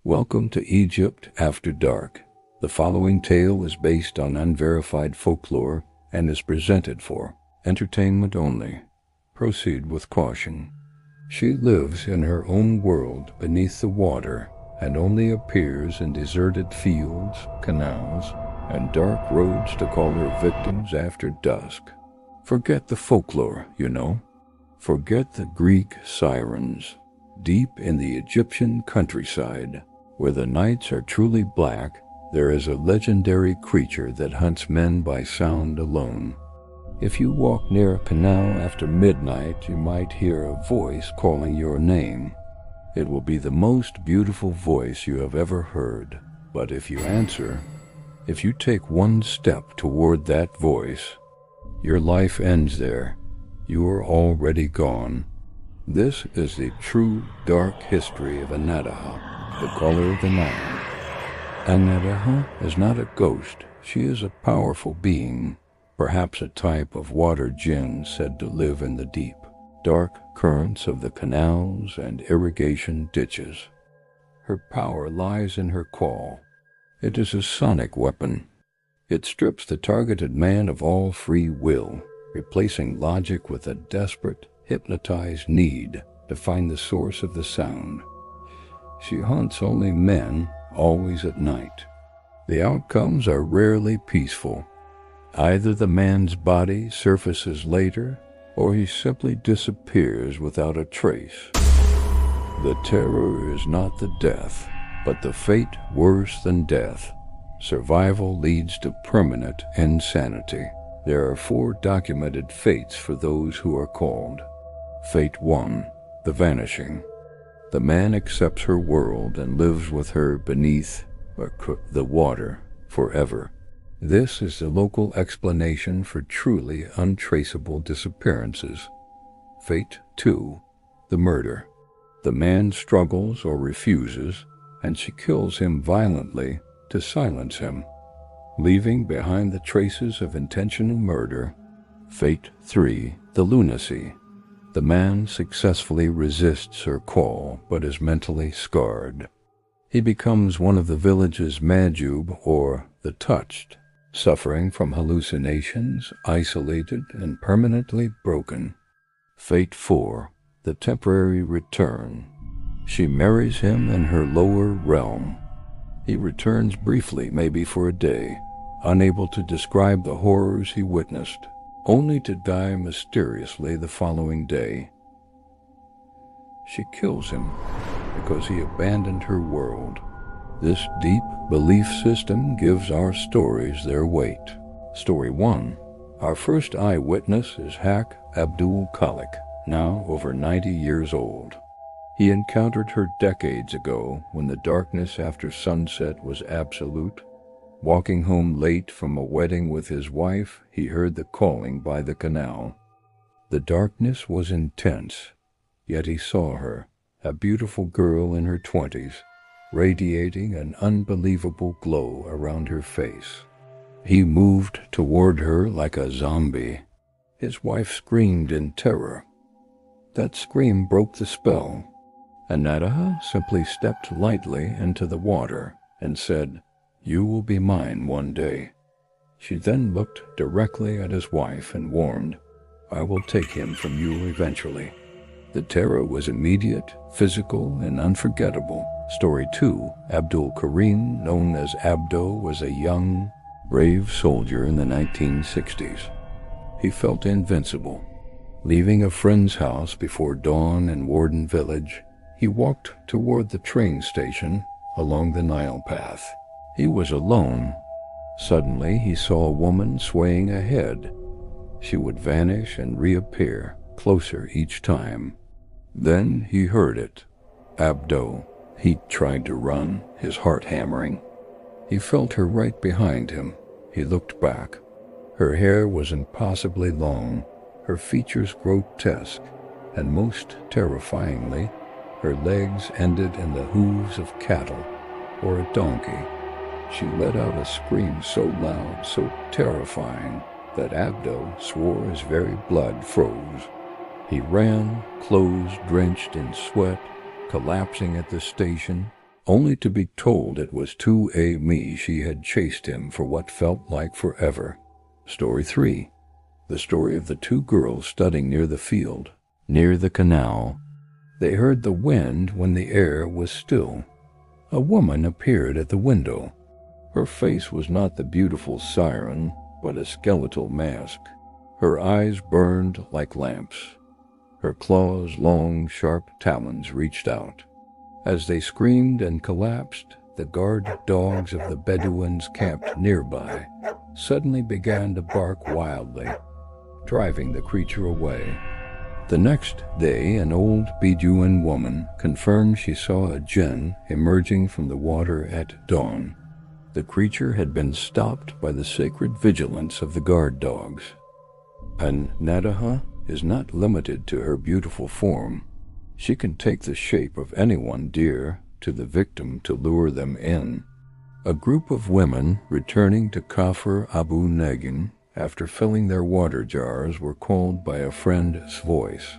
Welcome to Egypt After Dark. The following tale is based on unverified folklore and is presented for entertainment only. Proceed with caution. She lives in her own world beneath the water and only appears in deserted fields, canals, and dark roads to call her victims after dusk. Forget the folklore, you know. Forget the Greek sirens. Deep in the Egyptian countryside, where the nights are truly black, there is a legendary creature that hunts men by sound alone. If you walk near a canal after midnight, you might hear a voice calling your name. It will be the most beautiful voice you have ever heard. But if you answer, if you take one step toward that voice, your life ends there. You are already gone. This is the true dark history of An-Naddaha, the caller of the Nile. An-Naddaha is not a ghost. She is a powerful being, perhaps a type of water jinn said to live in the deep, dark currents of the canals and irrigation ditches. Her power lies in her call. It is a sonic weapon. It strips the targeted man of all free will, replacing logic with a desperate, hypnotized need to find the source of the sound. She hunts only men, always at night. The outcomes are rarely peaceful. Either the man's body surfaces later, or he simply disappears without a trace. The terror is not the death, but the fate worse than death. Survival leads to permanent insanity. There are 4 documented fates for those who are called. Fate 1, the vanishing. The man accepts her world and lives with her beneath the water forever. This is the local explanation for truly untraceable disappearances. Fate 2, the murder. The man struggles or refuses, and she kills him violently to silence him, leaving behind the traces of intentional murder. Fate 3, the lunacy. The man successfully resists her call, but is mentally scarred. He becomes one of the village's Majub, or the touched, suffering from hallucinations, isolated and permanently broken. Fate 4, the temporary return. She marries him in her lower realm. He returns briefly, maybe for a day, unable to describe the horrors he witnessed, only to die mysteriously the following day. She kills him because he abandoned her world. This deep belief system gives our stories their weight. Story 1. Our first eyewitness is Hak Abdul Khalik, now over 90 years old. He encountered her decades ago when the darkness after sunset was absolute. Walking home late from a wedding with his wife, he heard the calling by the canal. The darkness was intense, yet he saw her, a beautiful girl in her 20s, radiating an unbelievable glow around her face. He moved toward her like a zombie. His wife screamed in terror. That scream broke the spell. An-Naddaha simply stepped lightly into the water and said, "You will be mine one day." She then looked directly at his wife and warned, "I will take him from you eventually." The terror was immediate, physical, and unforgettable. Story 2. Abdul Karim, known as Abdo, was a young, brave soldier in the 1960s. He felt invincible. Leaving a friend's house before dawn in Warden Village, he walked toward the train station along the Nile path. He was alone. Suddenly, he saw a woman swaying ahead. She would vanish and reappear, closer each time. Then he heard it. Abdo. He tried to run, his heart hammering. He felt her right behind him. He looked back. Her hair was impossibly long, her features grotesque, and most terrifyingly, her legs ended in the hooves of cattle or a donkey. She let out a scream so loud, so terrifying, that Abdo swore his very blood froze. He ran, clothes drenched in sweat, collapsing at the station, only to be told it was to me she had chased him for what felt like forever. Story 3. The story of the two girls studying near the field, near the canal. They heard the wind when the air was still. A woman appeared at the window. Her face was not the beautiful siren, but a skeletal mask. Her eyes burned like lamps. Her claws' long, sharp talons reached out. As they screamed and collapsed, the guard dogs of the Bedouins camped nearby suddenly began to bark wildly, driving the creature away. The next day, an old Bedouin woman confirmed she saw a jinn emerging from the water at dawn. The creature had been stopped by the sacred vigilance of the guard dogs. An-Naddaha is not limited to her beautiful form. She can take the shape of anyone dear to the victim to lure them in. A group of women returning to Kafr Abu Negin after filling their water jars were called by a friend's voice.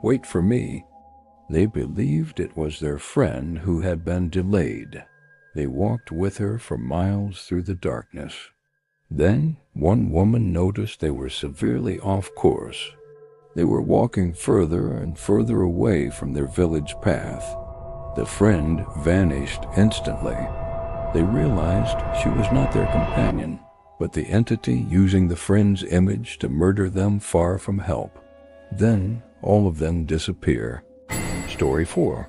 "Wait for me." They believed it was their friend who had been delayed. They walked with her for miles through the darkness. Then one woman noticed they were severely off course. They were walking further and further away from their village path. The friend vanished instantly. They realized she was not their companion, but the entity using the friend's image to murder them far from help. Then all of them disappear. Story 4.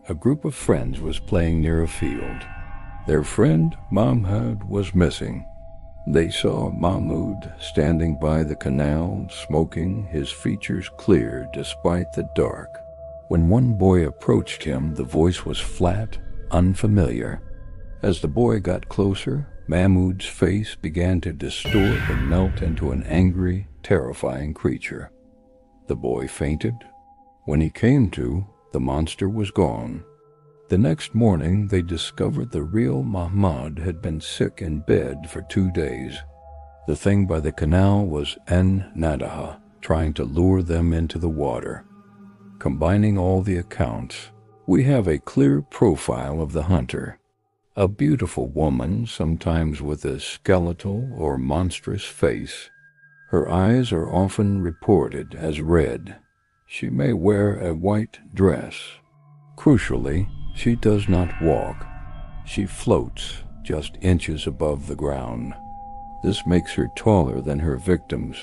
A group of friends was playing near a field. Their friend Mahmoud was missing. They saw Mahmoud standing by the canal, smoking, his features clear despite the dark. When one boy approached him, the voice was flat, unfamiliar. As the boy got closer, Mahmoud's face began to distort and melt into an angry, terrifying creature. The boy fainted. When he came to, the monster was gone. The next morning, they discovered the real Mahmoud had been sick in bed for 2 days. The thing by the canal was An-Naddaha, trying to lure them into the water. Combining all the accounts, we have a clear profile of the hunter. A beautiful woman, sometimes with a skeletal or monstrous face. Her eyes are often reported as red. She may wear a white dress. Crucially, she does not walk. She floats just inches above the ground. This makes her taller than her victims,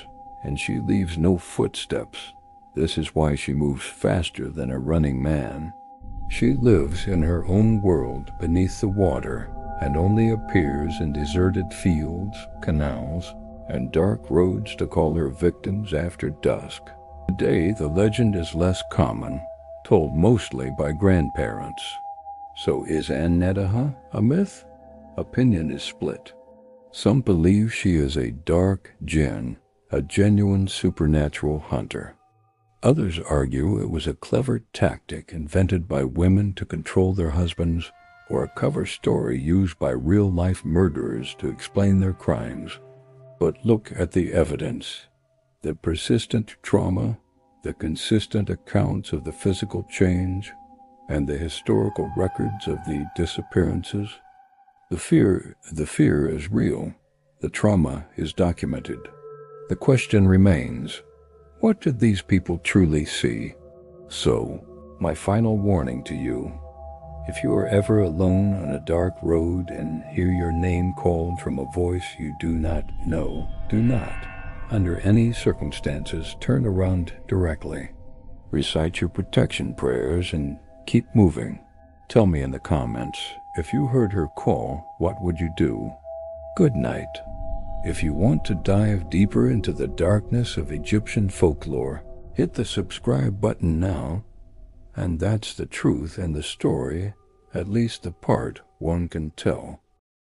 and she leaves no footsteps. This is why she moves faster than a running man. She lives in her own world beneath the water and only appears in deserted fields, canals, and dark roads to call her victims after dusk. Today, the legend is less common, told mostly by grandparents. So is An-Naddaha a myth? Opinion is split. Some believe she is a dark jinn, a genuine supernatural hunter. Others argue it was a clever tactic invented by women to control their husbands, or a cover story used by real-life murderers to explain their crimes. But look at the evidence. The persistent trauma, the consistent accounts of the physical change, and the historical records of the disappearances. The fear is real. The trauma is documented. The question remains, what did these people truly see? So, my final warning to you, if you are ever alone on a dark road and hear your name called from a voice you do not know, do not, under any circumstances, turn around directly. Recite your protection prayers and keep moving. Tell me in the comments, if you heard her call, what would you do? Good night. If you want to dive deeper into the darkness of Egyptian folklore, hit the subscribe button now. And that's the truth and the story, at least the part one can tell.